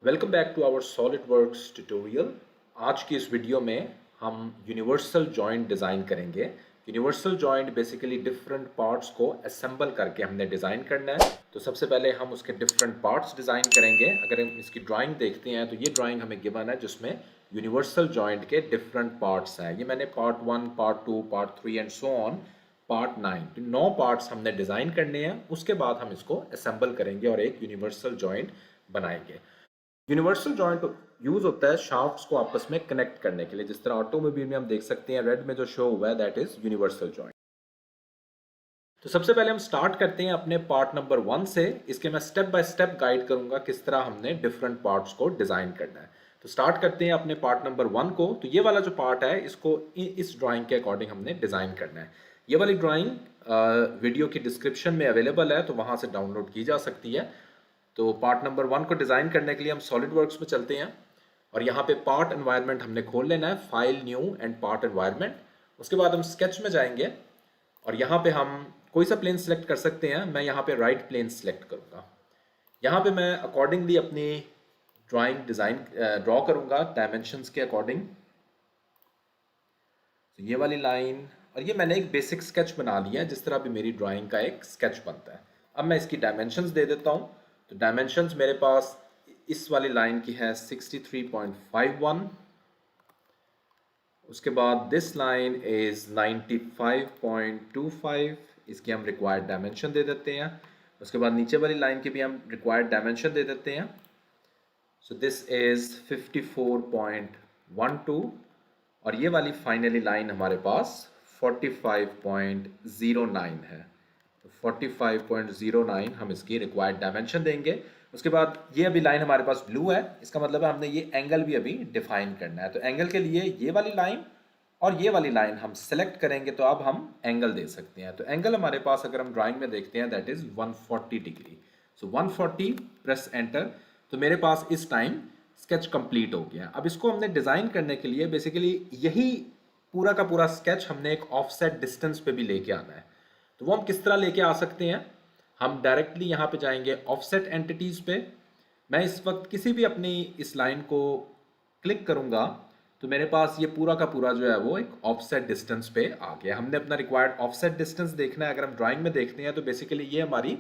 Welcome back to our SolidWorks tutorial. आज की इस वीडियो में हम यूनिवर्सल जॉइंट डिज़ाइन करेंगे। Universal joint basically different parts को असेंबल करके हमने डिज़ाइन करना है। तो सबसे पहले हम उसके डिफरेंट पार्ट्स डिज़ाइन करेंगे। अगर हम इसकी ड्राइंग देखते हैं तो ये ड्राइंग हमें गिवन है जिसमें यूनिवर्सल जॉइंट के डिफरेंट पार्ट्स हैं। ये मैंने part 1, part 2, part 3 and so on part 9 तो 9 पार्ट्स हमने डिज़ाइन करने हैं। उसके बाद हम इसको असेंबल करेंगे और एक यूनिवर्सल जॉइंट बनाएंगे। यूनिवर्सल जॉइंट यूज होता है शाफ्ट्स को आपस में कनेक्ट करने के लिए। जिस तरह ऑटोमोबाइल में हम देख सकते हैं रेड में जो शो हुआ है दैट इज यूनिवर्सल जॉइंट। तो सबसे पहले हम स्टार्ट करते हैं अपने पार्ट नंबर 1 से। इसके मैं स्टेप बाय स्टेप गाइड करूंगा किस तरह हमने डिफरेंट पार्ट्स को डिजाइन करना है। तो स्टार्ट करते हैं अपने पार्ट नंबर 1 को। तो ये वाला जो पार्ट है इसको इस ड्राइंग के अकॉर्डिंग हमने डिजाइन करना है। ये वाली ड्राइंग वीडियो की डिस्क्रिप्शन में अवेलेबल है, तो वहां से डाउनलोड की जा सकती है। तो पार्ट नंबर 1 को डिज़ाइन करने के लिए हम सॉलिड वर्क्स में चलते हैं और यहाँ पे पार्ट एनवायरनमेंट हमने खोल लेना है, file new and part environment. उसके बाद हम स्केच में जाएंगे और यहाँ पे हम कोई सा प्लेन सिलेक्ट कर सकते हैं। मैं यहाँ पे राइट प्लेन सिलेक्ट करूँगा। यहाँ पे मैं अकॉर्डिंगली अपनी ड्राइंग डिज़ाइन ड्रॉ करूँगा डायमेंशंस के अकॉर्डिंग। तो ये वाली लाइन, और ये मैंने एक बेसिक स्केच बना लिया है जिस तरह भी मेरी ड्राइंग का एक स्केच बनता है। अब मैं इसकी डायमेंशंस दे देता हूँ। तो डायमेंशंस मेरे पास इस वाली लाइन की है 63.51। उसके बाद दिस लाइन इज 95.25। इसकी हम रिक्वायर्ड डायमेंशन दे देते हैं। उसके बाद नीचे वाली लाइन की भी हम रिक्वायर्ड डायमेंशन दे देते हैं। सो दिस इज 54.12 और ये वाली फाइनली लाइन हमारे पास 45.09 है। तो 45.09 हम इसकी रिक्वायर्ड डायमेंशन देंगे। उसके बाद ये अभी लाइन हमारे पास ब्लू है, इसका मतलब है हमने ये एंगल भी अभी डिफाइन करना है। तो एंगल के लिए ये वाली लाइन और ये वाली लाइन हम सेलेक्ट करेंगे तो अब हम एंगल दे सकते हैं। तो एंगल हमारे पास अगर हम ड्राइंग में देखते हैं that is 140 degree. So 140, press enter. तो मेरे पास इस टाइम स्केच कंप्लीट हो गया। अब इसको हमने डिज़ाइन करने के लिए बेसिकली यही पूरा का पूरा स्केच हमने एक ऑफसेट डिस्टेंस पे भी लेके आना है। तो वो हम किस तरह लेके आ सकते हैं? हम डायरेक्टली यहाँ पे जाएंगे ऑफसेट एंटिटीज़ पे। मैं इस वक्त किसी भी अपनी इस लाइन को क्लिक करूँगा तो मेरे पास ये पूरा का पूरा जो है वो एक ऑफसेट डिस्टेंस पे आ गया। हमने अपना रिक्वायर्ड ऑफसेट डिस्टेंस देखना है। अगर हम ड्राइंग में देखते हैं तो बेसिकली ये हमारी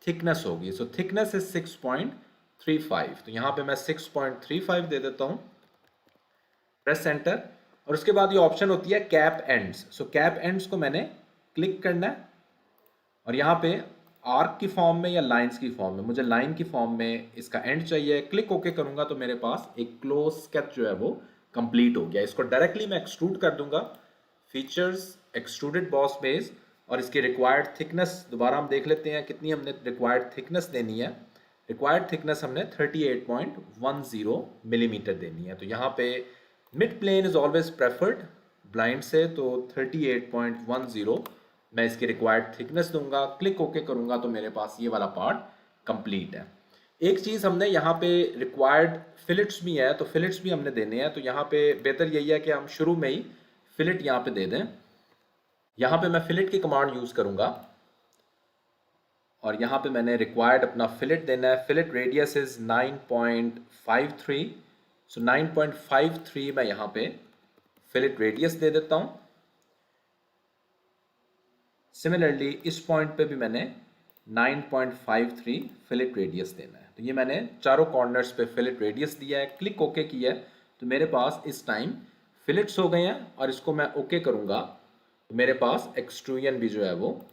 थिकनेस होगी। सो थिकनेस इज 6.35। तो यहाँ पे मैं 6.35 दे देता हूँ, प्रेस एंटर। और उसके बाद ये ऑप्शन होती है कैप एंड्स। सो कैप एंड्स को मैंने क्लिक करना है और यहाँ पे आर्क की फॉर्म में या लाइंस की फॉर्म में, मुझे लाइन की फॉर्म में इसका एंड चाहिए। क्लिक ओके करूंगा तो मेरे पास एक क्लोज स्केच जो है वो कंप्लीट हो गया। इसको डायरेक्टली मैं एक्सट्रूड कर दूंगा, फीचर्स, एक्सट्रूडेड बॉस बेस, और इसकी रिक्वायर्ड थिकनेस दोबारा हम देख लेते हैं कितनी हमने रिक्वायर्ड थिकनेस देनी है। रिक्वायर्ड थिकनेस हमने 38.10 मिलीमीटर देनी है। तो यहाँ पे mid plane is always preferred blind से, तो 38.10 मैं इसकी रिक्वायर्ड थिकनेस दूंगा। क्लिक ओके करूंगा तो मेरे पास ये वाला पार्ट कंप्लीट है। एक चीज़ हमने यहाँ पे रिक्वायर्ड फिलेट्स भी है, तो फिलेट्स भी हमने देने हैं। तो यहाँ पे बेहतर यही है कि हम शुरू में ही फिलेट यहाँ पे दे दें। यहाँ पे मैं फिलेट की कमांड यूज़ करूँगा और यहाँ पे मैंने रिक्वायर्ड अपना फिलेट देना है। Fillet radius is 9.53। सो 9.53 मैं यहाँ पे फिलेट रेडियस दे देता हूँ। सिमिलरली इस पॉइंट पे भी मैंने 9.53 फिलेट रेडियस देना है। तो ये मैंने चारों कॉर्नर्स पे फिलेट रेडियस दिया है, क्लिक ओके किया है तो मेरे पास इस टाइम फिलेट्स हो गए हैं। और इसको मैं ओके करूँगा तो मेरे पास एक्सट्रूजन भी जो है वो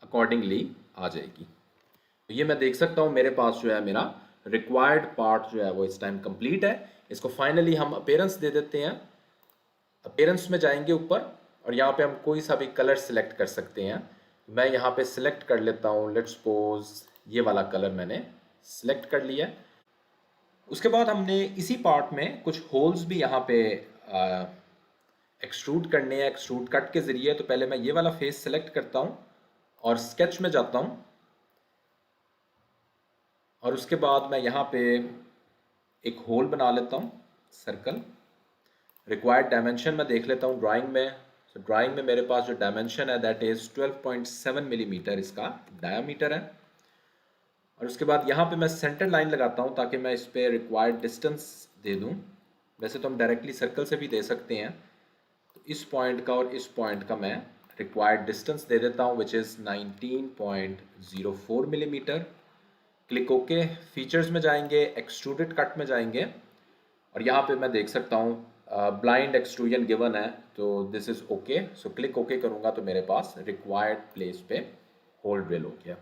अकॉर्डिंगली आ जाएगी। तो ये मैं देख सकता हूँ मेरे पास जो है मेरा रिक्वायर्ड पार्ट जो है वो इस टाइम कंप्लीट है। इसको फाइनली हम अपीयरेंस दे देते हैं। अपीयरेंस में जाएंगे ऊपर और यहाँ पे हम कोई सा भी कलर सिलेक्ट कर सकते हैं। मैं यहाँ पे सिलेक्ट कर लेता हूँ, लेट्स सपोज ये वाला कलर मैंने सिलेक्ट कर लिया। उसके बाद हमने इसी पार्ट में कुछ होल्स भी यहाँ पे एक्सट्रूड करने हैं एक्सट्रूड कट के ज़रिए। तो पहले मैं ये वाला फेस सिलेक्ट करता हूँ और स्केच में जाता हूँ और उसके बाद मैं यहाँ पे एक होल बना लेता हूँ, सर्कल। रिक्वायर्ड डायमेंशन मैं देख लेता हूँ ड्राइंग में। तो ड्राइंग में मेरे पास जो डायमेंशन है दैट इज़ 12.7 मिलीमीटर इसका डायामीटर है। और उसके बाद यहाँ पे मैं सेंटर लाइन लगाता हूँ ताकि मैं इस पर रिक्वायर्ड डिस्टेंस दे दूँ। वैसे तो हम डायरेक्टली सर्कल से भी दे सकते हैं। तो इस पॉइंट का और इस पॉइंट का मैं रिक्वायर्ड डिस्टेंस दे देता हूँ which is 19.04 millimetre. Click okay. Features में जाएंगे, एक्सट्रूडेड कट में जाएंगे और यहाँ पे मैं देख सकता हूँ ब्लाइंड एक्सट्रूजन गिवन है, तो this is okay. So click okay करूँगा तो मेरे पास रिक्वायर्ड प्लेस पे होल ड्रिल हो गया।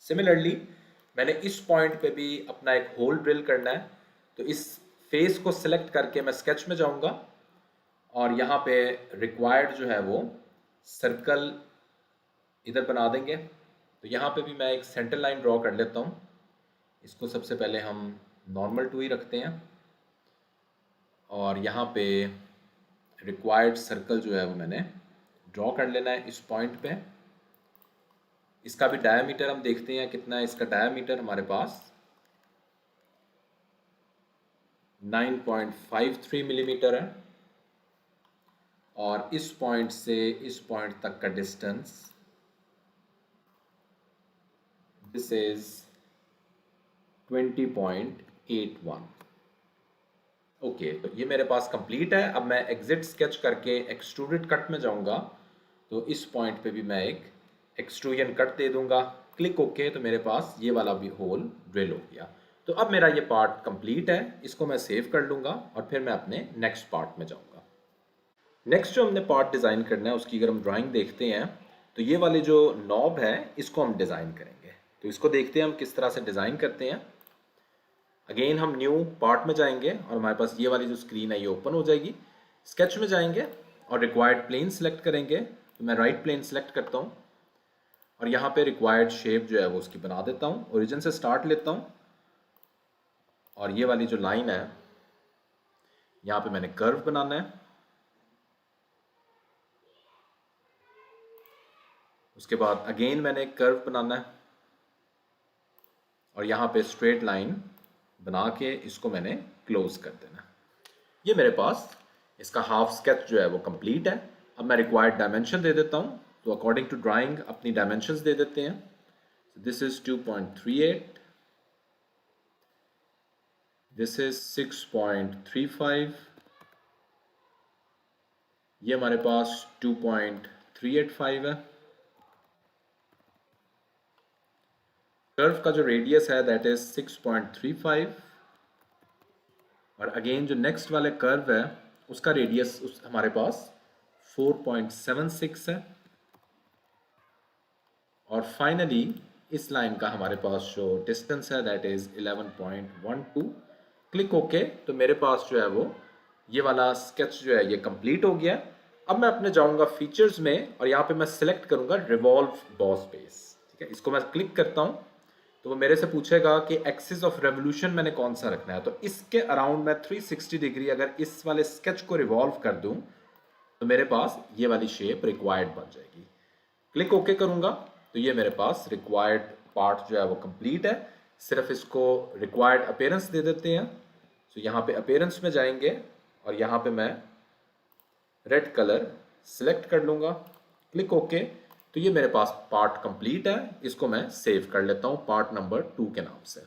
सिमिलरली मैंने इस पॉइंट पे भी अपना एक होल ड्रिल करना है, तो इस फेस को सिलेक्ट करके मैं स्केच में जाऊँगा और यहाँ पे रिक्वायर्ड जो है वो सर्कल इधर बना देंगे। तो यहाँ पे भी मैं एक सेंटर लाइन ड्रॉ कर लेता हूँ। इसको सबसे पहले हम नॉर्मल टू ही रखते हैं और यहाँ पे रिक्वायर्ड सर्कल जो है वो मैंने ड्रॉ कर लेना है इस पॉइंट पे। इसका भी डायमीटर हम देखते हैं कितना है। इसका डायमीटर हमारे पास 9.53 मिलीमीटर है और इस पॉइंट से इस पॉइंट तक का डिस्टेंस दिस इज 20.81। ओके, तो ये मेरे पास कंप्लीट है। अब मैं एग्जिट स्केच करके एक्सट्रूडेड कट में जाऊंगा, तो इस पॉइंट पे भी मैं एक एक्सट्रूजन कट दे दूंगा। क्लिक ओके, तो मेरे पास ये वाला भी होल ड्रिल हो गया। तो अब मेरा ये पार्ट कंप्लीट है। इसको मैं सेव कर लूँगा और फिर मैं अपने नेक्स्ट पार्ट में जाऊँगा। नेक्स्ट जो हमने पार्ट डिज़ाइन करना है उसकी अगर हम ड्राइंग देखते हैं तो ये वाले जो नॉब है इसको हम डिज़ाइन करेंगे। तो इसको देखते हैं हम किस तरह से डिज़ाइन करते हैं। अगेन हम न्यू पार्ट में जाएंगे और हमारे पास ये वाली जो स्क्रीन है ये ओपन हो जाएगी। स्केच में जाएंगे और रिक्वायर्ड प्लेन सेलेक्ट करेंगे। तो मैं राइट प्लेन सेलेक्ट करता हूँ और यहाँ पे रिक्वायर्ड शेप जो है वो उसकी बना देता हूँ। ओरिजिन से स्टार्ट लेता हूँ और ये वाली जो लाइन है यहाँ पे मैंने कर्व बनाना है। उसके बाद अगेन मैंने एक कर्व बनाना है और यहाँ पे स्ट्रेट लाइन बना के इसको मैंने क्लोज कर देना। ये मेरे पास इसका हाफ स्केच जो है वो कंप्लीट है। अब मैं रिक्वायर्ड डायमेंशन दे देता हूँ। तो अकॉर्डिंग टू ड्राइंग अपनी डायमेंशंस दे देते हैं। दिस इज 2.38, दिस इज 6.35, ये हमारे पास 2.385 है। कर्व का जो रेडियस है दैट इज 6.35 और अगेन जो नेक्स्ट वाले कर्व है उसका रेडियस हमारे पास 4.76 है और फाइनली इस लाइन का हमारे पास जो डिस्टेंस है दैट इज 11.12। क्लिक ओके, तो मेरे पास जो है वो ये वाला स्केच जो है ये कंप्लीट हो गया। अब मैं अपने जाऊंगा फीचर्स में और यहाँ पे मैं सिलेक्ट करूंगा रिवॉल्व बॉस बेस। ठीक है, इसको मैं क्लिक करता हूँ तो वो मेरे से पूछेगा कि एक्सिस ऑफ रेवोल्यूशन मैंने कौन सा रखना है। तो इसके अराउंड मैं 360 डिग्री अगर इस वाले स्केच को रिवॉल्व कर दूं तो मेरे पास ये वाली शेप रिक्वायर्ड बन जाएगी। क्लिक ओके करूंगा तो ये मेरे पास रिक्वायर्ड पार्ट जो है वो कंप्लीट है। सिर्फ इसको रिक्वायर्ड अपीयरेंस दे देते हैं। तो यहाँ पे अपीयरेंस में जाएंगे और यहाँ पे मैं रेड कलर सिलेक्ट कर लूँगा। क्लिक ओके, तो ये मेरे पास पार्ट कंप्लीट है। इसको मैं सेव कर लेता हूँ पार्ट नंबर 2 के नाम से।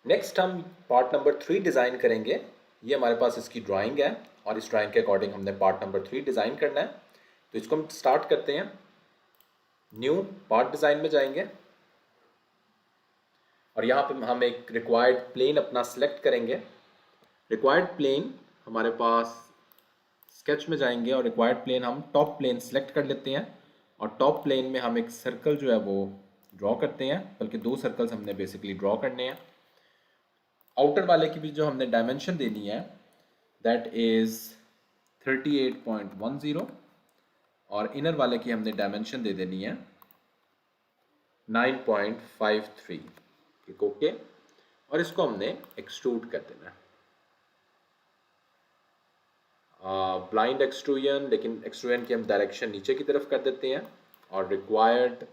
नेक्स्ट हम पार्ट नंबर 3 डिज़ाइन करेंगे। ये हमारे पास इसकी ड्राइंग है और इस ड्राइंग के अकॉर्डिंग हमने पार्ट नंबर 3 डिज़ाइन करना है। तो इसको हम स्टार्ट करते हैं। न्यू पार्ट डिज़ाइन में जाएंगे और यहाँ पे हम एक रिक्वायर्ड प्लेन अपना सेलेक्ट करेंगे। रिक्वायर्ड प्लेन हमारे पास स्केच में जाएंगे और रिक्वायर्ड प्लेन हम टॉप प्लेन सेलेक्ट कर लेते हैं और टॉप प्लेन में हम एक सर्कल जो है वो ड्रॉ करते हैं, बल्कि 2 सर्कल्स हमने बेसिकली ड्रॉ करने हैं। आउटर वाले की भी जो हमने डायमेंशन देनी है दैट इज़ 38.10 और इनर वाले की हमने डायमेंशन दे देनी है 9.53। क्लिक ओके और इसको हमने एक्सट्रूड कर देना है। ब्लाइंड एक्सट्रूजन, लेकिन एक्सट्रूजन की हम डायरेक्शन नीचे की तरफ कर देते हैं और रिक्वायर्ड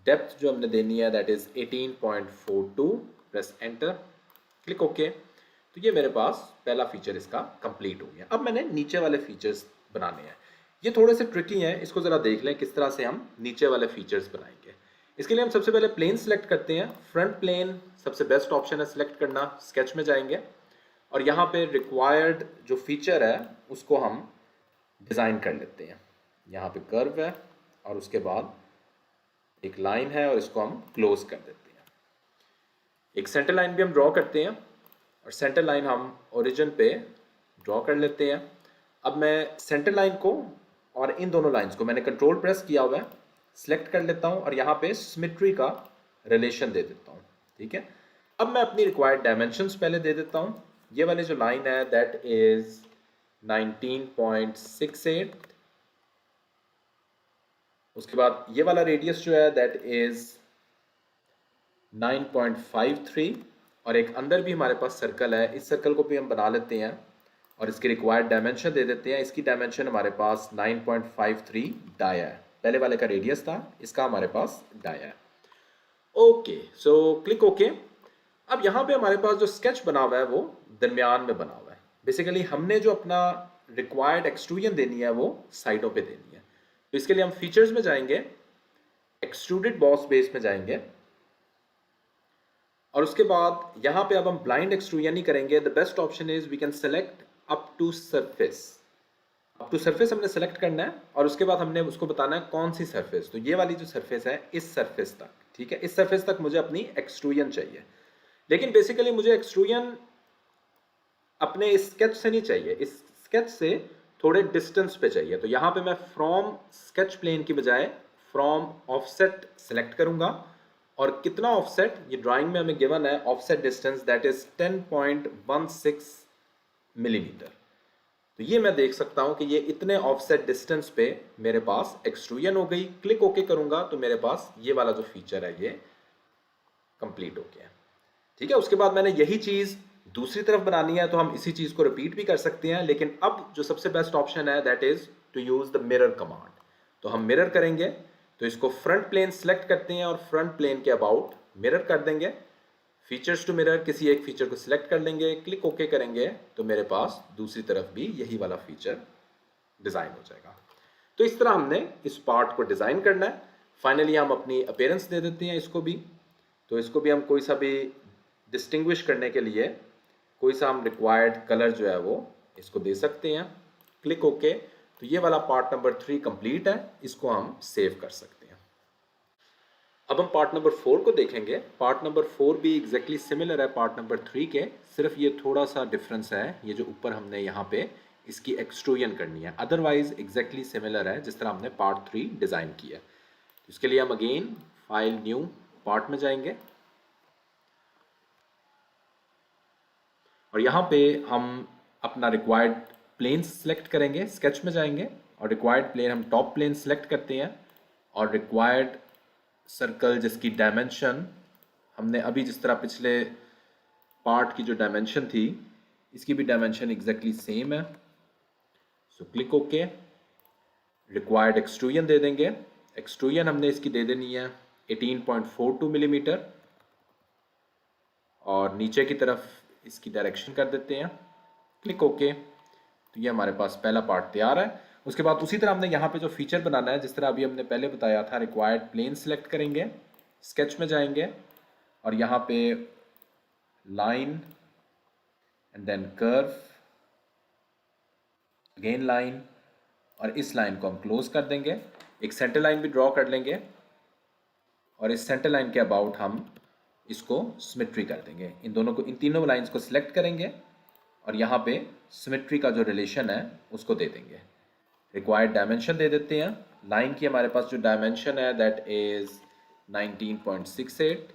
डेप्थ जो हमने देनी है that is 18.42। Press enter, click okay. तो ये मेरे पास पहला फीचर इसका कंप्लीट हो गया। अब मैंने नीचे वाले फीचर्स बनाने हैं। ये थोड़े से ट्रिकी हैं, इसको ज़रा देख लें किस तरह से हम नीचे वाले फीचर्स बनाएंगे। इसके लिए हम सबसे पहले प्लेन सेलेक्ट करते हैं। फ्रंट प्लेन सबसे बेस्ट ऑप्शन है सिलेक्ट करना। स्केच में जाएंगे और यहाँ पे रिक्वायर्ड जो फीचर है उसको हम डिज़ाइन कर लेते हैं। यहाँ पे कर्व है और उसके बाद एक लाइन है और इसको हम क्लोज कर देते हैं। एक सेंटर लाइन भी हम ड्रॉ करते हैं और सेंटर लाइन हम ओरिजिन पे ड्रॉ कर लेते हैं। अब मैं सेंटर लाइन को और इन दोनों लाइंस को मैंने कंट्रोल प्रेस किया हुआ है, सिलेक्ट कर लेता हूँ और यहाँ पे सिमेट्री का रिलेशन दे देता हूँ। ठीक है, अब मैं अपनी रिक्वायर्ड डायमेंशंस पहले दे देता हूँ। ये वाली जो लाइन है दैट इज 19.68, उसके बाद ये वाला रेडियस जो है दैट इज 9.53 और एक अंदर भी हमारे पास सर्कल है, इस सर्कल को भी हम बना लेते हैं और इसकी रिक्वायर्ड डायमेंशन दे देते हैं। इसकी डायमेंशन हमारे पास 9.53 डाया है, पहले वाले का रेडियस था, इसका हमारे पास डाया है। ओके, सो क्लिक ओके। अब यहाँ पे हमारे पास जो स्केच बना हुआ है वो दरमियान में बना हुआ है। बेसिकली हमने जो अपना रिक्वायर्ड एक्सट्रूजन देनी है वो साइडों पे देनी है। तो इसके लिए हम फीचर्स में जाएंगे, एक्सट्रूडेड बॉस बेस में जाएंगे और उसके बाद यहाँ पे अब हम ब्लाइंड एक्सट्रूजन नहीं करेंगे। The best option is we can select up to surface. Up to surface हमने सेलेक्ट करना है और उसके बाद हमने उसको बताना है कौन सी सरफेस। तो ये वाली जो सरफेस है इस सरफेस तक, ठीक है, इस सरफेस तक मुझे अपनी एक्सट्रूजन चाहिए। लेकिन बेसिकली मुझे एक्सट्रूजन अपने इस स्केच से नहीं चाहिए, इस स्केच से थोड़े डिस्टेंस पे चाहिए। तो यहाँ पे मैं फ्रॉम स्केच प्लेन की बजाय फ्रॉम ऑफसेट सेलेक्ट करूंगा और कितना ऑफसेट, ये ड्राइंग में हमें गिवन है offset distance that is 10.16 millimetre. तो ये मैं देख सकता हूं कि ये इतने ऑफसेट डिस्टेंस पे मेरे पास एक्सट्रूजन हो गई। क्लिक ओके करूंगा तो मेरे पास ये वाला जो फीचर है ये कंप्लीट हो गया। ठीक है, उसके बाद मैंने यही चीज दूसरी तरफ बनानी है तो हम इसी चीज को रिपीट भी कर सकते हैं, लेकिन अब जो सबसे बेस्ट ऑप्शन है that is to use the mirror command. तो हम मिरर करेंगे तो इसको फ्रंट प्लेन सेलेक्ट करते हैं और फ्रंट प्लेन के अबाउट मिरर कर देंगे। फीचर्स टू मिरर, किसी एक फीचर को सिलेक्ट कर लेंगे, क्लिक ओके करेंगे तो मेरे पास दूसरी तरफ भी यही वाला फीचर डिजाइन हो जाएगा। तो इस तरह हमने इस पार्ट को डिजाइन करना है। फाइनली हम अपनी अपीयरेंस दे देते हैं इसको भी। तो इसको भी हम कोई सा भी डिस्टिंग्विश करने के लिए कोई सा हम रिक्वायर्ड कलर जो है वो इसको दे सकते हैं। Click okay. तो ये वाला पार्ट नंबर 3 कंप्लीट है, इसको हम सेव कर सकते हैं। अब हम पार्ट नंबर 4 को देखेंगे। पार्ट नंबर 4 भी एग्जैक्टली सिमिलर है पार्ट नंबर 3 के, सिर्फ ये थोड़ा सा डिफरेंस है, ये जो ऊपर हमने यहाँ पे इसकी एक्सट्रूजन करनी है, अदरवाइज एग्जैक्टली सिमिलर है जिस तरह हमने पार्ट 3 डिजाइन किया। इसके लिए हम अगेन फाइल न्यू पार्ट में जाएंगे और यहाँ पे हम अपना रिक्वायर्ड प्लेन सेलेक्ट करेंगे। स्केच में जाएंगे और रिक्वायर्ड प्लेन हम टॉप प्लेन सेलेक्ट करते हैं और रिक्वायर्ड सर्कल जिसकी डायमेंशन हमने अभी जिस तरह पिछले पार्ट की जो डायमेंशन थी इसकी भी डायमेंशन एग्जैक्टली सेम है। So click okay. Required extrusion दे देंगे। एक्सट्रूजन हमने इसकी दे देनी है 18.42 मिलीमीटर और नीचे की तरफ इसकी डायरेक्शन कर देते हैं। Click okay. तो ये हमारे पास पहला पार्ट तैयार है। उसके बाद उसी तरह हमने यहाँ पे जो फीचर बनाना है जिस तरह अभी हमने पहले बताया था, रिक्वायर्ड प्लेन सेलेक्ट करेंगे, स्केच में जाएंगे और यहाँ पे line and then curve, again line और इस लाइन को हम क्लोज कर देंगे। एक सेंटर लाइन भी ड्रॉ कर लेंगे और इस सेंटर लाइन के अबाउट हम इसको सिमेट्री कर देंगे। इन दोनों को, इन तीनों लाइंस को सिलेक्ट करेंगे और यहाँ पे सिमेट्री का जो रिलेशन है उसको दे देंगे। रिक्वायर्ड डायमेंशन दे देते हैं। लाइन की हमारे पास जो डायमेंशन है दैट इज 19.68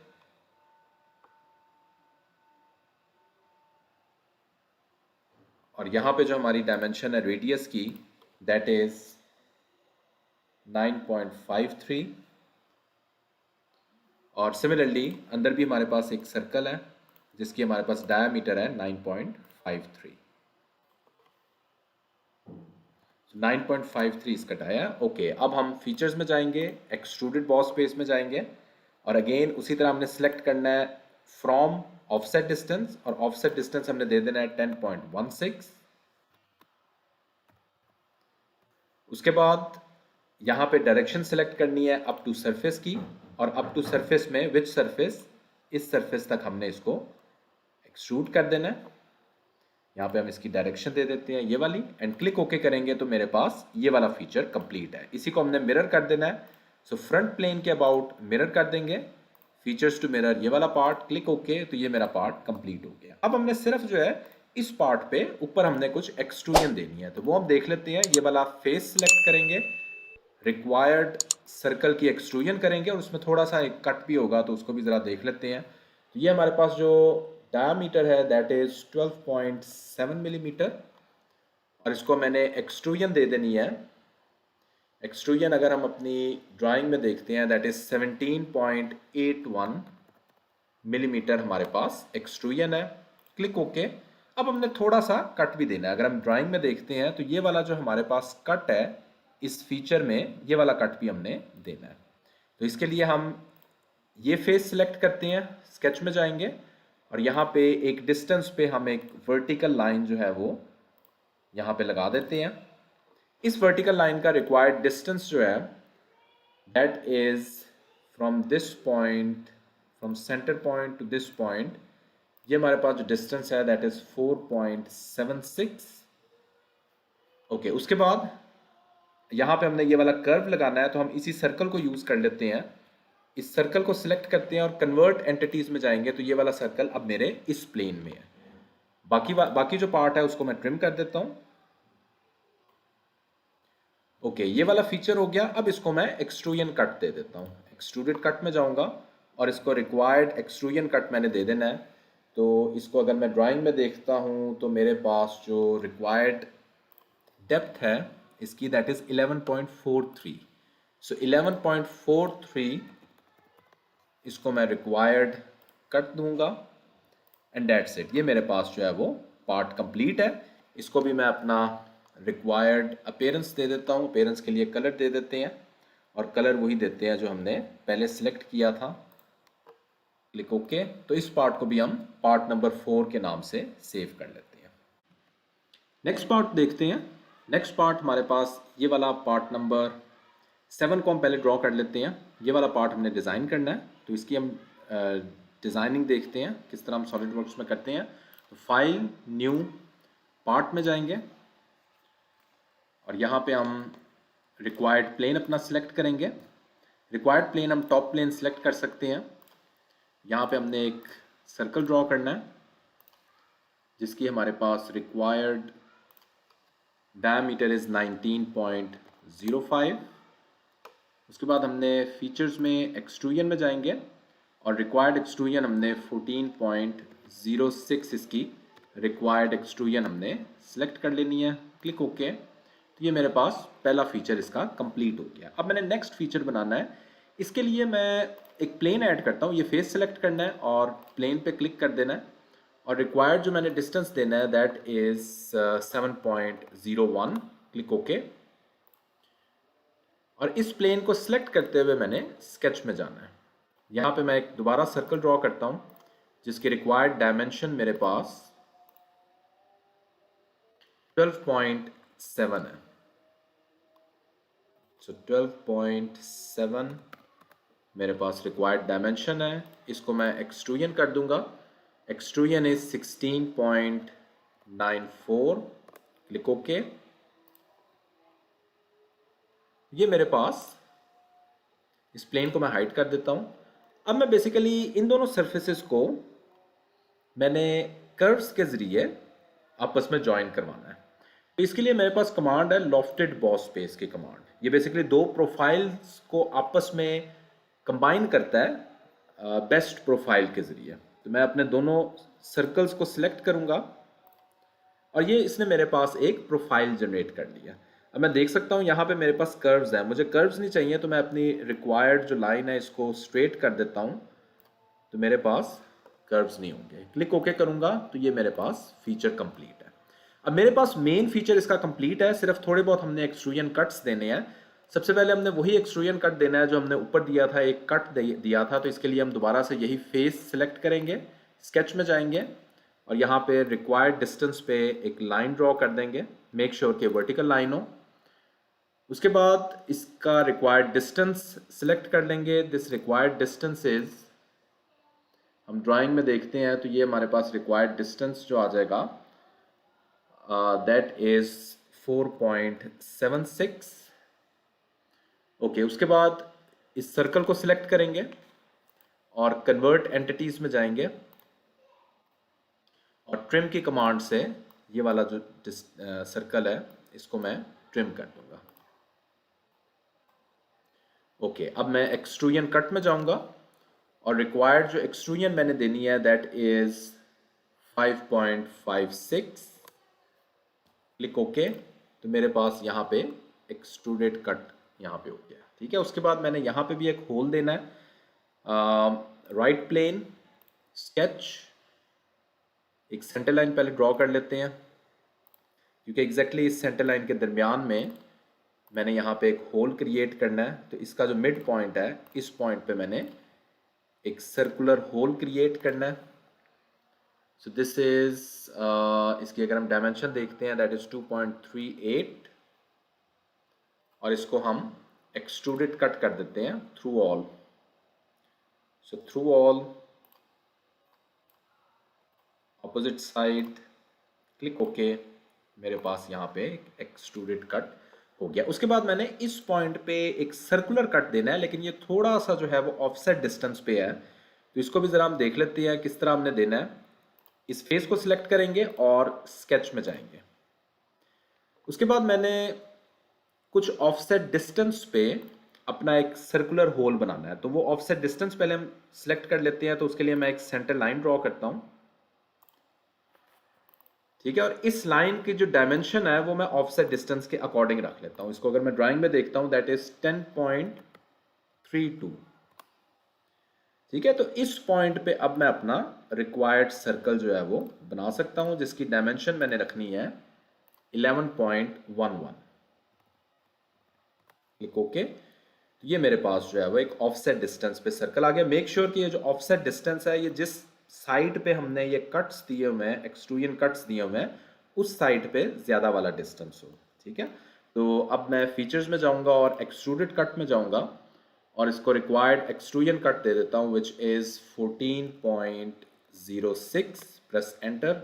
और यहाँ पे जो हमारी डायमेंशन है रेडियस की दैट इज 9.53 और सिमिलरली अंदर भी हमारे पास एक सर्कल है जिसकी हमारे पास डायमीटर है 9.53। 9.53 इसका डाया। ओके, अब हम फीचर्स में जाएंगे, एक्सट्रूडेड बॉस बेस में जाएंगे और अगेन उसी तरह हमने सेलेक्ट करना है फ्रॉम ऑफसेट डिस्टेंस और ऑफसेट डिस्टेंस हमने दे देना है 10.16। उसके बाद यहाँ पे डायरेक्शन सेलेक्ट करनी है अप टू सरफेस की और अप टू सरफेस में विच सरफेस, इस सरफेस तक हमने इसको एक्सट्रूड कर देना है। यहाँ पे हम इसकी डायरेक्शन दे देते हैं ये वाली एंड क्लिक ओके करेंगे तो मेरे पास ये वाला फीचर कंप्लीट है। इसी को हमने मिरर कर देना है। सो फ्रंट प्लेन के अबाउट मिरर कर देंगे, फीचर्स टू मिरर ये वाला पार्ट, क्लिक ओके तो ये मेरा पार्ट कंप्लीट हो गया। अब हमने सिर्फ जो है इस पार्ट पे ऊपर हमने कुछ एक्सट्रूजन देनी है, तो वो हम देख लेते हैं। ये वाला फेस सिलेक्ट करेंगे, रिक्वायर्ड सर्कल की एक्सट्रूजन करेंगे और उसमें थोड़ा सा एक कट भी होगा तो उसको भी ज़रा देख लेते हैं। तो ये हमारे पास जो डायमीटर है दैट इज़ 12.7 मिलीमीटर और इसको मैंने एक्सट्रूजन दे देनी है। एक्सट्रूजन अगर हम अपनी ड्राइंग में देखते हैं दैट इज़ 17.81 मिलीमीटर हमारे पास एक्सट्रूजन है। Click okay. अब हमने थोड़ा सा कट भी देना है। अगर हम ड्राइंग में देखते हैं तो ये वाला जो हमारे पास कट है इस फीचर में, ये वाला कट भी हमने देना है। तो इसके लिए हम ये फेस सिलेक्ट करते हैं, स्केच में जाएंगे और यहाँ पे एक डिस्टेंस पे हम एक वर्टिकल लाइन जो है वो यहाँ पे लगा देते हैं। इस वर्टिकल लाइन का रिक्वायर्ड डिस्टेंस जो है that is from this point, from centre point two this point, ये हमारे पास जो डिस्टेंस है दैट इज 4.76। ओके, उसके बाद यहाँ पे हमने ये वाला कर्व लगाना है तो हम इसी सर्कल को यूज कर लेते हैं। इस सर्कल को सिलेक्ट करते हैं और कन्वर्ट एंटिटीज में जाएंगे तो ये वाला सर्कल अब मेरे इस प्लेन में है। बाकी जो पार्ट है उसको मैं ट्रिम कर देता हूँ। ओके, ये वाला फीचर हो गया। अब इसको मैं एक्सट्रूजन कट दे देता हूँ। एक्सट्रूडेड कट में जाऊँगा और इसको रिक्वायर्ड एक्सट्रूजन कट मैंने दे देना है। तो इसको अगर मैं ड्राइंग में देखता हूँ तो मेरे पास जो रिक्वायर्ड डेप्थ है इसकी दैट इज़ 11.43। सो 11.43 इसको मैं रिक्वायर्ड कट दूंगा एंड दैट्स इट। ये मेरे पास जो है वो पार्ट कंप्लीट है। इसको भी मैं अपना रिक्वायर्ड अपीयरेंस दे देता हूँ। अपीयरेंस के लिए कलर दे देते हैं और कलर वही देते हैं जो हमने पहले सिलेक्ट किया था। Click okay. तो इस पार्ट को भी हम पार्ट नंबर 4 के नाम से सेव कर लेते हैं। नेक्स्ट पार्ट देखते हैं। नेक्स्ट पार्ट हमारे पास ये वाला पार्ट नंबर 7 को हम पहले ड्रॉ कर लेते हैं। ये वाला पार्ट हमने डिज़ाइन करना है तो इसकी हम डिज़ाइनिंग देखते हैं किस तरह हम सॉलिड वर्क्स में करते हैं। तो फाइल, न्यू, पार्ट में जाएंगे और यहाँ पे हम रिक्वायर्ड प्लेन अपना सिलेक्ट करेंगे। रिक्वायर्ड प्लेन हम टॉप प्लेन सिलेक्ट कर सकते हैं। यहाँ पे हमने एक सर्कल ड्रॉ करना है जिसकी हमारे पास रिक्वायर्ड डायमीटर इज़ 19.05। उसके बाद हमने फीचर्स में एक्सट्रूजन में जाएंगे और रिक्वायर्ड एक्सट्रूजन हमने 14.06 इसकी रिक्वायर्ड एक्सट्रूजन हमने सेलेक्ट कर लेनी है। Click okay. तो ये मेरे पास पहला फीचर इसका कंप्लीट हो गया। अब मैंने नेक्स्ट फीचर बनाना है। इसके लिए मैं एक प्लेन ऐड करता हूँ। ये फेस सेलेक्ट करना है और प्लेन पे क्लिक कर देना है और रिक्वायर्ड जो मैंने डिस्टेंस देना है दैट इज़ 7.01। Click okay. और इस प्लेन को सिलेक्ट करते हुए मैंने स्केच में जाना है। यहाँ पे मैं एक दोबारा सर्कल ड्रॉ करता हूँ जिसकी रिक्वायर्ड डायमेंशन मेरे पास 12.7 है। सो 12.7 मेरे पास रिक्वायर्ड डायमेंशन है। इसको मैं एक्सट्रूजन कर दूंगा। Extrusion is 16.94। Click okay. ये मेरे पास इस प्लेन को मैं हाइड कर देता हूँ। अब मैं बेसिकली इन दोनों सरफेसेस को मैंने कर्व्स के ज़रिए आपस में जॉइन करवाना है। तो इसके लिए मेरे पास कमांड है लॉफ्टेड बॉस स्पेस की कमांड। ये बेसिकली दो प्रोफाइल्स को आपस में कंबाइन करता है बेस्ट प्रोफाइल के ज़रिए। तो मैं अपने दोनों सर्कल्स को सिलेक्ट करूँगा और ये इसने मेरे पास एक प्रोफाइल जनरेट कर लिया। अब मैं देख सकता हूँ यहाँ पे मेरे पास कर्व्स हैं। मुझे कर्व्स नहीं चाहिए तो मैं अपनी रिक्वायर्ड जो लाइन है इसको स्ट्रेट कर देता हूँ तो मेरे पास कर्व्स नहीं होंगे। क्लिक ओके करूँगा तो ये मेरे पास फीचर कंप्लीट है। अब मेरे पास मेन फीचर इसका कंप्लीट है। सिर्फ थोड़े बहुत हमने एक्सट्रूजन कट्स देने हैं। सबसे पहले हमने वही एक्सट्रूजन कट देना है जो हमने ऊपर दिया था, एक कट दिया था। तो इसके लिए हम दोबारा से यही फेस सिलेक्ट करेंगे, स्केच में जाएंगे और यहाँ पे रिक्वायर्ड डिस्टेंस पे एक लाइन ड्रॉ कर देंगे। मेक श्योर कि वर्टिकल लाइन हो उसके बाद इसका रिक्वायर्ड डिस्टेंस सिलेक्ट कर लेंगे। दिस रिक्वायर्ड डिस्टेंस इज, हम ड्राइंग में देखते हैं तो ये हमारे पास रिक्वायर्ड डिस्टेंस जो आ जाएगा दैट इज 4.76। ओके, उसके बाद इस सर्कल को सिलेक्ट करेंगे और कन्वर्ट एंटिटीज में जाएंगे और ट्रिम की कमांड से ये वाला जो सर्कल है इसको मैं ट्रिम कर दूंगा। ओके, अब मैं एक्सट्रूजन कट में जाऊंगा और रिक्वायर्ड जो एक्सट्रूजन मैंने देनी है दैट इज 5.56। क्लिक ओके, तो मेरे पास यहाँ पे एक्सट्रूडेड कट यहाँ पे हो गया। ठीक है, उसके बाद मैंने यहाँ पे भी एक होल देना है। राइट प्लेन स्केच, एक सेंटर लाइन पहले ड्रॉ कर लेते हैं क्योंकि एग्जैक्टली इस सेंटर लाइन के दरमियान में मैंने यहाँ पे एक होल क्रिएट करना है। तो इसका जो मिड पॉइंट है इस पॉइंट पे मैंने एक सर्कुलर होल क्रिएट करना है। सो दिस इज इसकी अगर हम डायमेंशन देखते हैं दैट इज 2.38 और इसको हम एक्सट्रूडेड कट कर देते हैं through all. So through all, opposite side, click okay, मेरे पास यहाँ पे एक एक्सट्रूडेड कट हो गया। उसके बाद मैंने इस पॉइंट पे एक सर्कुलर कट देना है, लेकिन ये थोड़ा सा जो है वो ऑफसेट डिस्टेंस पे है, तो इसको भी ज़रा हम देख लेते हैं किस तरह हमने देना है। इस फेस को सिलेक्ट करेंगे और स्केच में जाएंगे। उसके बाद मैंने कुछ ऑफसेट डिस्टेंस पे अपना एक सर्कुलर होल बनाना है, तो वो ऑफसेट डिस्टेंस पहले हम सिलेक्ट कर लेते हैं। तो उसके लिए मैं एक सेंटर लाइन ड्रॉ करता हूँ। ठीक है, और इस लाइन की जो डायमेंशन है वो मैं ऑफसेट डिस्टेंस के अकॉर्डिंग रख लेता हूँ। इसको अगर मैं ड्राइंग में देखता हूँ दैट इज 10.32। ठीक है, तो इस पॉइंट पे अब मैं अपना रिक्वायर्ड सर्कल जो है वो बना सकता हूँ जिसकी डायमेंशन मैंने रखनी है 11.11। क्लिक ओके, तो ये मेरे पास जो है वो एक ऑफसेट डिस्टेंस पे सर्कल आ गया। मेक श्योर कि ये जो ऑफसेट डिस्टेंस है ये जिस साइड पे हमने ये कट्स दिए हुए हैं, एक्सट्रूजन कट्स दिए हुए हैं, उस साइड पे ज्यादा वाला डिस्टेंस हो। ठीक है, तो अब मैं फीचर्स में जाऊंगा और एक्सट्रूडेड कट में जाऊंगा और इसको रिक्वायर्ड एक्सट्रूजन कट दे देता हूँ विच इज 14.06। प्रेस एंटर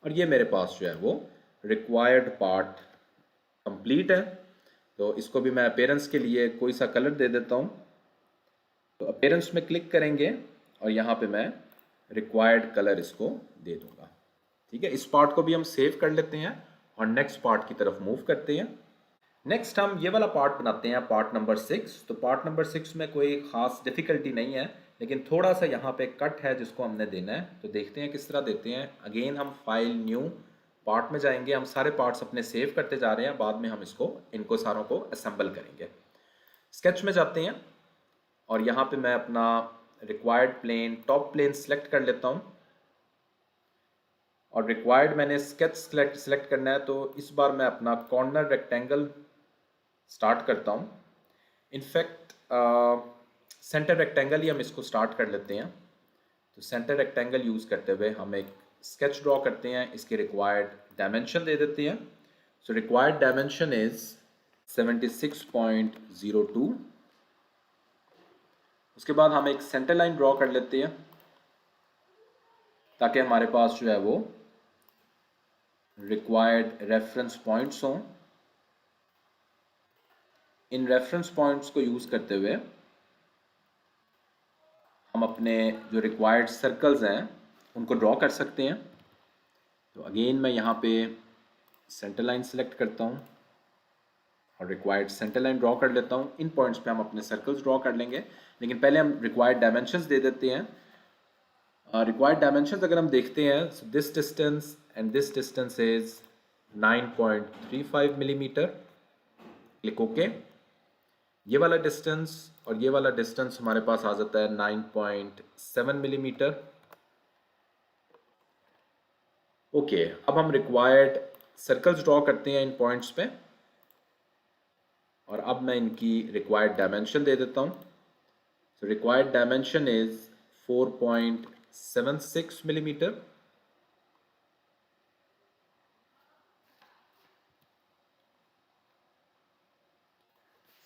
और ये मेरे पास जो है वो रिक्वायर्ड पार्ट कंप्लीट है। तो इसको भी मैं अपीयरेंस के लिए कोई सा कलर दे देता हूँ। तो अपीयरेंस में क्लिक करेंगे और यहाँ पे मैं रिक्वायर्ड कलर इसको दे दूंगा। ठीक है, इस पार्ट को भी हम सेव कर लेते हैं और नेक्स्ट पार्ट की तरफ मूव करते हैं। नेक्स्ट हम ये वाला पार्ट बनाते हैं, पार्ट नंबर 6। तो पार्ट नंबर 6 में कोई खास डिफिकल्टी नहीं है, लेकिन थोड़ा सा यहाँ पे कट है जिसको हमने देना है। तो देखते हैं किस तरह देते हैं। अगेन हम फाइल न्यू पार्ट में जाएंगे। हम सारे पार्ट्स अपने सेव करते जा रहे हैं, बाद में हम इनको सारों को असेंबल करेंगे। स्केच में जाते हैं और यहाँ पे मैं अपना required plane, top plane select कर लेता हूँ और रिक्वायर्ड मैंने स्केच सेलेक्ट करना है। तो इस बार मैं अपना कॉर्नर रेक्टेंगल स्टार्ट करता हूँ। इनफैक्ट सेंटर रेक्टेंगल ही हम इसको स्टार्ट कर लेते हैं। तो सेंटर रेक्टेंगल यूज़ करते हुए हम एक स्केच ड्रॉ करते हैं। इसके रिक्वायर्ड डायमेंशन दे देते हैं। So required dimension is 76.02। उसके बाद हम एक सेंटर लाइन ड्रॉ कर लेते हैं ताकि हमारे पास जो है वो रिक्वायर्ड रेफरेंस पॉइंट्स हों। इन रेफरेंस पॉइंट्स को यूज़ करते हुए हम अपने जो रिक्वायर्ड सर्कल्स हैं उनको ड्रॉ कर सकते हैं। तो अगेन मैं यहाँ पे सेंटर लाइन सेलेक्ट करता हूँ और रिक्वायर्ड सेंटर लाइन ड्रॉ कर लेता हूँ। इन पॉइंट्स पे हम अपने सर्कल्स ड्रॉ कर लेंगे, लेकिन पहले हम रिक्वायर्ड डायमेंशंस दे देते हैं। रिक्वायर्ड डायमेंशंस अगर हम देखते हैं, this distance and this distance is 9.35 millimetre. Click okay, ये वाला डिस्टेंस और ये वाला डिस्टेंस हमारे पास आ जाता है 9.7 मिलीमीटर। ओके, अब हम रिक्वायर्ड सर्कल्स ड्रॉ करते हैं इन पॉइंट्स पे और अब मैं इनकी रिक्वायर्ड डायमेंशन दे देता हूँ। So required dimension is 4.76 millimetre.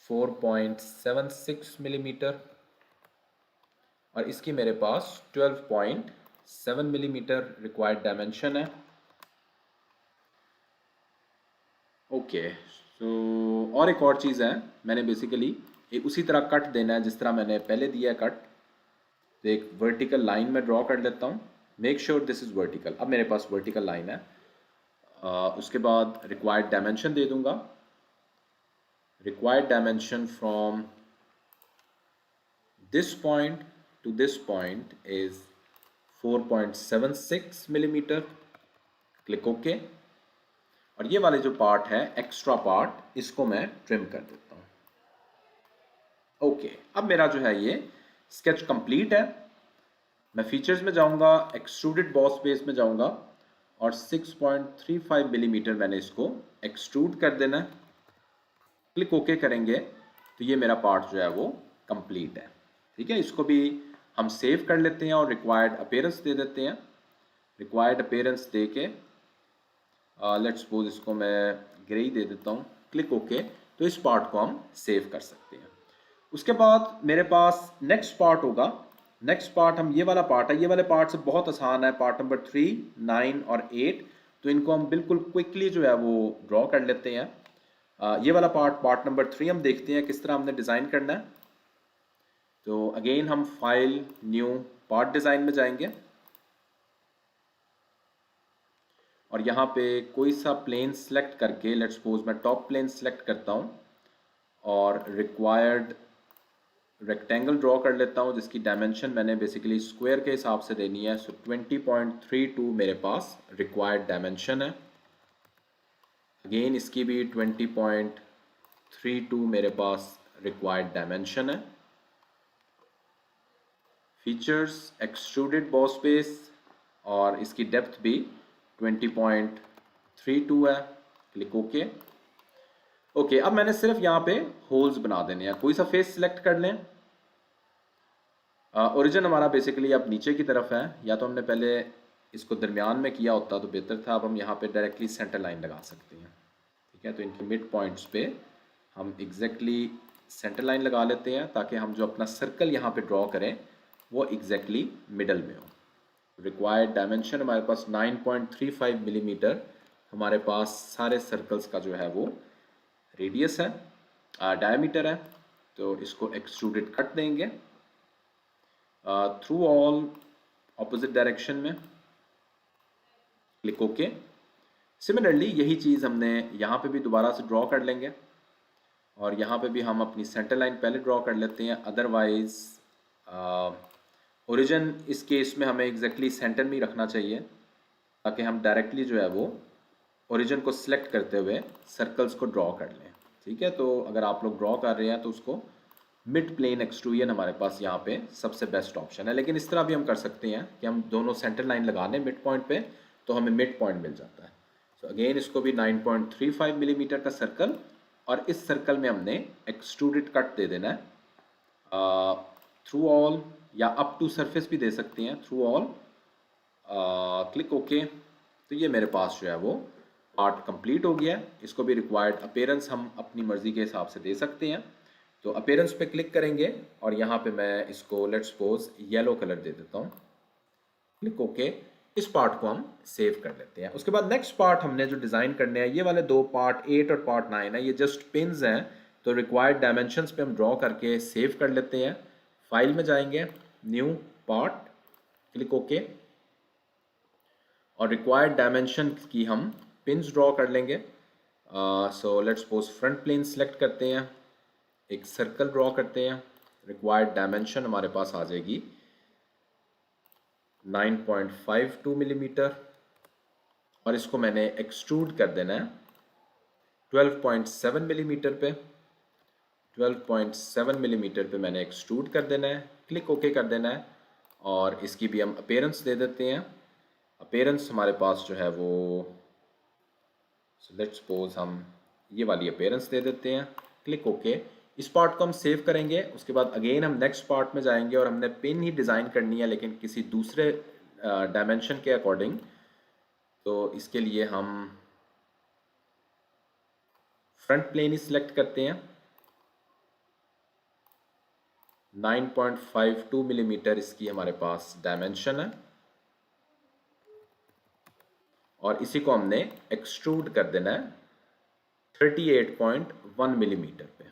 4.76 millimetre और इसकी मेरे पास 12.7 मिलीमीटर रिक्वायर्ड डायमेंशन है। ओके, सो और एक और चीज़ है, मैंने बेसिकली एक उसी तरह कट देना है जिस तरह मैंने पहले दिया है कट। तो एक वर्टिकल लाइन में ड्रॉ कर लेता हूँ, make sure this is vertical. अब मेरे पास वर्टिकल लाइन है। उसके बाद रिक्वायर्ड डायमेंशन दे दूंगा। Required dimension from this point two this point is 4.76 millimetre. Click okay. और ये वाले जो पार्ट है, एक्स्ट्रा पार्ट, इसको मैं ट्रिम कर देता हूँ। ओके, अब मेरा जो है ये स्केच कंप्लीट है। मैं फीचर्स में जाऊंगा, एक्सट्रूडेड बॉस बेस में जाऊंगा और 6.35 मिलीमीटर मैंने इसको एक्सट्रूड कर देना है। क्लिक ओके करेंगे तो ये मेरा पार्ट जो है वो कंप्लीट है। ठीक है, इसको भी हम सेव कर लेते हैं और रिक्वायर्ड अपीयरेंस दे देते हैं। रिक्वायर्ड अपीयरेंस दे के लेट्स सपोज इसको मैं ग्रे ही दे देता हूँ। क्लिक ओके, तो इस पार्ट को हम सेव कर सकते हैं। उसके बाद मेरे पास नेक्स्ट पार्ट होगा। नेक्स्ट पार्ट हम ये वाला पार्ट है, ये वाले पार्ट से बहुत आसान है, पार्ट नंबर 3, 9 और 8। तो इनको हम बिल्कुल क्विकली जो है वो ड्रॉ कर लेते हैं। ये वाला पार्ट नंबर 3 हम देखते हैं किस तरह हमने डिज़ाइन करना है। तो अगेन हम फाइल, न्यू, पार्ट डिज़ाइन में जाएंगे और यहाँ पे कोई सा प्लेन सेलेक्ट करके, लेट्स सपोज मैं टॉप प्लेन सेलेक्ट करता हूँ और रिक्वायर्ड रेक्टेंगल ड्रॉ कर लेता हूँ जिसकी डायमेंशन मैंने बेसिकली स्क्वायर के हिसाब से देनी है। सो 20.32 मेरे पास रिक्वायर्ड डायमेंशन है। अगेन इसकी भी 20.32 मेरे पास रिक्वायर्ड डायमेंशन है। फीचर्स, एक्सट्रूडेड बॉस बेस और इसकी डेप्थ भी 20.32 है। Click okay. ओके, अब मैंने सिर्फ यहाँ पे होल्स बना देने हैं। कोई सा फेस सिलेक्ट कर लें। ओरिजिन हमारा बेसिकली अब नीचे की तरफ है, या तो हमने पहले इसको दरमियान में किया होता तो बेहतर था। अब हम यहाँ पे डायरेक्टली सेंटर लाइन लगा सकते हैं। ठीक है, तो इनकी मिड पॉइंट्स पे हम एग्जैक्टली सेंटर लाइन लगा लेते हैं ताकि हम जो अपना सर्कल यहाँ पे ड्रॉ करें वो एग्जैक्टली मिडल में हो। रिक्वायर्ड डायमेंशन हमारे पास 9.35 मिलीमीटर हमारे पास सारे सर्कल्स का जो है वो रेडियस है, डायमीटर है। तो इसको एक्सट्रूडेड कट देंगे थ्रू ऑल ऑपोजिट डायरेक्शन में। Click okay. सिमिलरली यही चीज़ हमने यहाँ पे भी दोबारा से ड्रॉ कर लेंगे और यहाँ पे भी हम अपनी सेंटर लाइन पहले ड्रॉ कर लेते हैं। अदरवाइज ओरिजिन इस केस में हमें एग्जैक्टली सेंटर में ही रखना चाहिए ताकि हम डायरेक्टली जो है वो ओरिजिन को सिलेक्ट करते हुए सर्कल्स को ड्रॉ कर लें। ठीक है, तो अगर आप लोग ड्रॉ कर रहे हैं तो उसको मिड प्लेन एक्सट्रूजन हमारे पास यहाँ पे सबसे बेस्ट ऑप्शन है। लेकिन इस तरह भी हम कर सकते हैं कि हम दोनों सेंटर लाइन लगा लें मिड पॉइंट पे, तो हमें मिड पॉइंट मिल जाता है। सो अगेन इसको भी 9.35 मिलीमीटर का सर्कल और इस सर्कल में हमने एक्सट्रूडेड कट दे देना है थ्रू ऑल, या अप टू सरफेस भी दे सकते हैं, थ्रू ऑल। Click okay. तो ये मेरे पास जो है वो पार्ट कंप्लीट हो गया है। इसको भी रिक्वायर्ड अपीयरेंस हम अपनी मर्ज़ी के हिसाब से दे सकते हैं। तो अपीयरेंस पे क्लिक करेंगे और यहाँ पे मैं इसको लेट्स सपोज येलो कलर दे देता हूँ। Click okay. इस पार्ट को हम सेव कर लेते हैं। उसके बाद नेक्स्ट पार्ट हमने जो डिज़ाइन करने हैं, ये वाले दो पार्ट 8 और पार्ट 9 है, ये जस्ट पिन्स हैं। तो रिक्वायर्ड डायमेंशंस पे हम ड्रॉ करके सेव कर लेते हैं। फाइल में जाएंगे, न्यू, पार्ट, क्लिक ओके और रिक्वायर्ड डायमेंशन की हम पिन्स ड्रॉ कर लेंगे। So let's suppose front plane select करते हैं, एक सर्कल ड्रॉ करते हैं। रिक्वायर्ड डायमेंशन हमारे पास आ जाएगी 9.52 मिलीमीटर और इसको मैंने एक्सट्रूड कर देना है 12.7 मिलीमीटर पे। 12.7 मिलीमीटर पे मैंने एक्सट्रूड कर देना है। क्लिक ओके कर देना है और इसकी भी हम अपीयरेंस दे देते हैं। अपीयरेंस हमारे पास जो है वो लेट्स सपोज हम ये वाली अपीयरेंस दे देते हैं। Click okay. इस पार्ट को हम सेव करेंगे। उसके बाद अगेन हम नेक्स्ट पार्ट में जाएंगे और हमने पिन ही डिज़ाइन करनी है लेकिन किसी दूसरे डायमेंशन के अकॉर्डिंग। तो इसके लिए हम फ्रंट प्लेन ही सिलेक्ट करते हैं 9.52 मिलीमीटर इसकी हमारे पास डायमेंशन है और इसी को हमने एक्सट्रूड कर देना है 38.1 मिलीमीटर पे।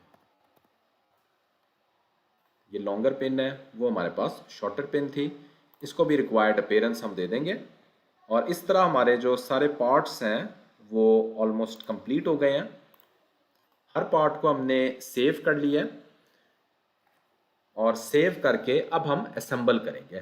ये लॉन्गर पिन है, वो हमारे पास शॉर्टर पिन थी, इसको भी रिक्वायर्ड अपीयरेंस हम दे देंगे। और इस तरह हमारे जो सारे पार्ट्स हैं वो ऑलमोस्ट कंप्लीट हो गए हैं। हर पार्ट को हमने सेव कर लिया है और सेव करके अब हम असेंबल करेंगे।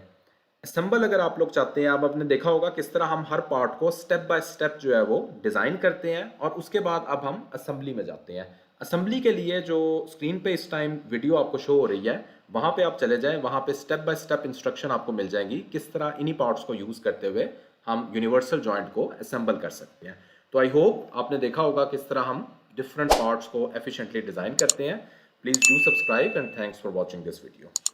असेंबल अगर आप लोग चाहते हैं, आप आपने देखा होगा किस तरह हम हर पार्ट को स्टेप बाय स्टेप जो है वो डिज़ाइन करते हैं और उसके बाद अब हम असेंबली में जाते हैं। असेंबली के लिए जो स्क्रीन पे इस टाइम वीडियो आपको शो हो रही है, वहाँ पे आप चले जाएं, वहाँ पे स्टेप बाय स्टेप इंस्ट्रक्शन आपको मिल जाएंगी किस तरह इन्हीं पार्ट्स को यूज़ करते हुए हम यूनिवर्सल जॉइंट को असेंबल कर सकते हैं। तो आई होप आपने देखा होगा किस तरह हम डिफरेंट पार्ट्स को एफिशिएंटली डिज़ाइन करते हैं। Please do subscribe and thanks for watching this video.